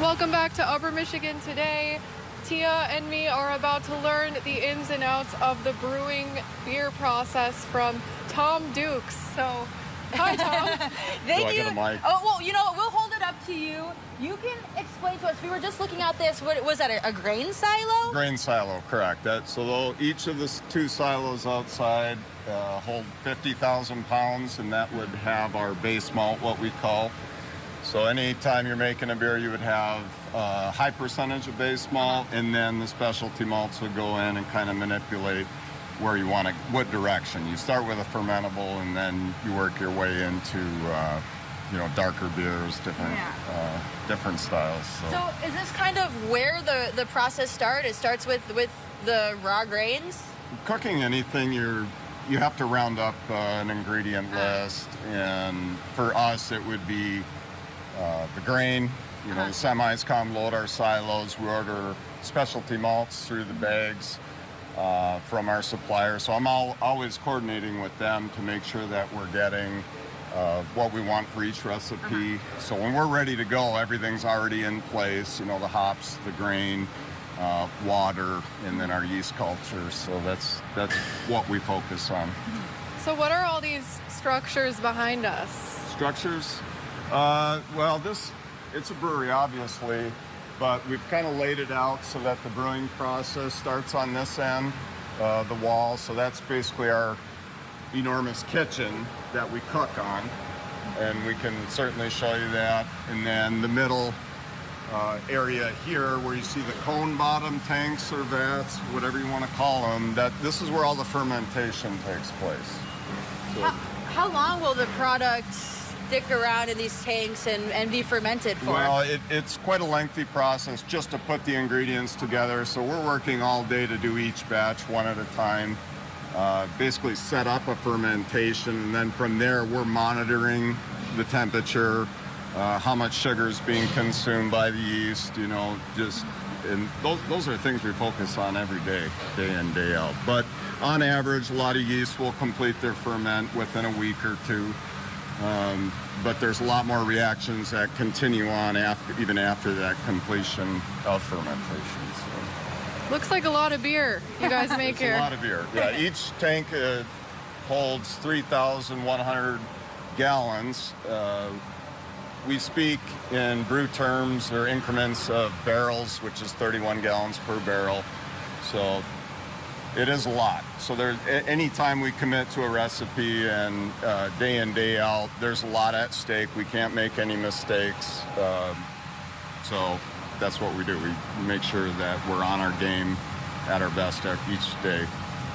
Welcome back to Upper Michigan Today. Tia and me are about to learn the ins and outs of the brewing beer process from Tom Dukes. So, hi, Tom. Thank you. Get a mic? Oh, well, you know what? We'll hold it up to you. You can explain to us. We were just looking at this. What was that? A grain silo? Grain silo, correct. So each of the two silos outside hold 50,000 pounds, and that would have our base malt, what we call. So anytime you're making a beer, you would have a high percentage of base malt, and then the specialty malts would go in and kind of manipulate where you want to, what direction. You start with a fermentable, and then you work your way into, darker beers, different styles. So is this kind of where the process starts? It starts with the raw grains? Cooking anything, you have to round up an ingredient list, and for us, it would be the grain. The semis come, load our silos. We order specialty malts through the bags from our supplier. So I'm always coordinating with them to make sure that we're getting what we want for each recipe. So when we're ready to go, everything's already in place. The hops, the grain, water, and then our yeast culture. So that's what we focus on. So what are all these structures behind us? Structures? It's a brewery, obviously, but we've kind of laid it out so that the brewing process starts on this end, the wall. So that's basically our enormous kitchen that we cook on, and we can certainly show you that. And then the middle area here, where you see the cone bottom tanks or vats, whatever you want to call them, this is where all the fermentation takes place. So, how long will the product stick around in these tanks and be fermented for? Well, it's quite a lengthy process just to put the ingredients together. So we're working all day to do each batch one at a time. Basically set up a fermentation, and then from there we're monitoring the temperature, how much sugar is being consumed by the yeast, and those are things we focus on every day, day in, day out. But on average, a lot of yeast will complete their ferment within a week or two. But there's a lot more reactions that continue on even after that completion of fermentation. So. Looks like a lot of beer you guys make here. A lot of beer. Yeah, each tank holds 3,100 gallons. We speak in brew terms or increments of barrels, which is 31 gallons per barrel. So it is a lot. So any time we commit to a recipe, and day in, day out, there's a lot at stake. We can't make any mistakes. So that's what we do. We make sure that we're on our game at our best each day.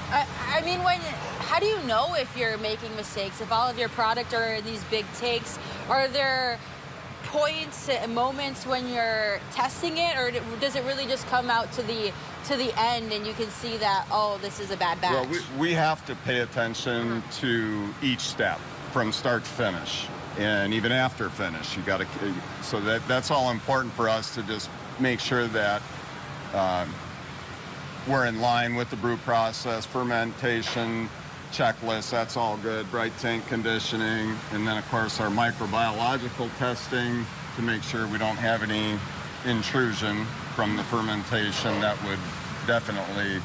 I mean, how do you know if you're making mistakes? If all of your product are in these big tanks, are there points, moments when you're testing it, or does it really just come out to the end and you can see that, oh, this is a bad batch? Well, we have to pay attention to each step from start to finish, and even after finish, you got to. So that's all important for us to just make sure that we're in line with the brew process, fermentation checklist, that's all good, bright tank conditioning, and then of course our microbiological testing to make sure we don't have any intrusion from the fermentation that would definitely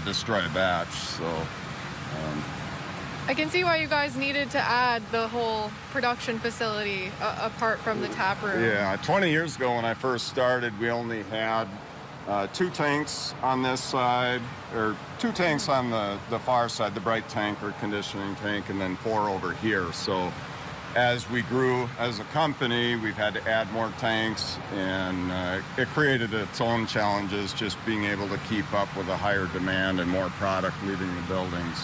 destroy a batch. So I can see why you guys needed to add the whole production facility apart from the tap room. Yeah, 20 years ago when I first started, we only had 2 tanks on this side, or 2 tanks on the far side, the bright tank or conditioning tank, and then 4 over here. So as we grew as a company, we've had to add more tanks, and it created its own challenges, just being able to keep up with a higher demand and more product leaving the building.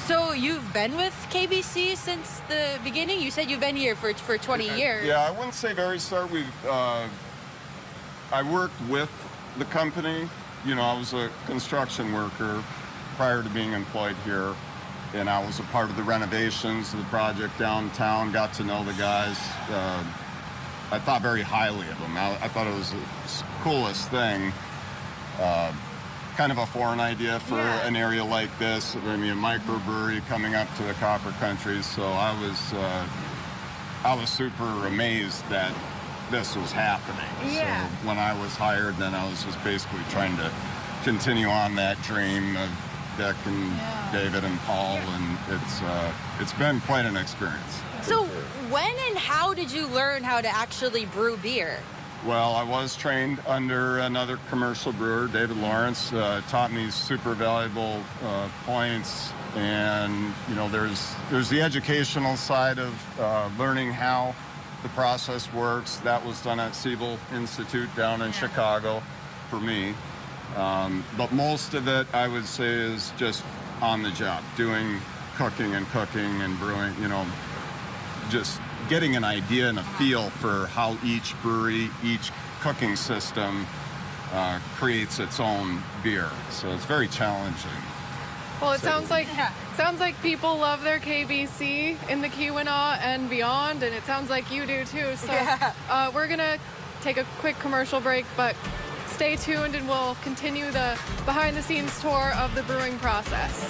So you've been with KBC since the beginning? You said you've been here for 20 years. Yeah, I wouldn't say very start. I worked with the company. I was a construction worker prior to being employed here, and I was a part of the renovations of the project downtown, got to know the guys. I thought very highly of them. I thought it was the coolest thing. Kind of a foreign idea for an area like this. I mean, a microbrewery coming up to the Copper Country. So I was super amazed that this was happening. Yeah. So when I was hired, then I was just basically trying to continue on that dream of Dick and David and Paul, and it's been quite an experience. So when and how did you learn how to actually brew beer? Well, I was trained under another commercial brewer, David Lawrence, taught me super valuable points. And, you know, there's the educational side of learning how the process works. That was done at Siebel Institute down in Chicago for me. But most of it, I would say, is just on the job, doing cooking and brewing, you know, just getting an idea and a feel for how each brewery, each cooking system creates its own beer. So it's very challenging. Well, it sounds like people love their KBC in the Keweenaw and beyond, and it sounds like you do too. So we're gonna take a quick commercial break, but stay tuned and we'll continue the behind-the-scenes tour of the brewing process.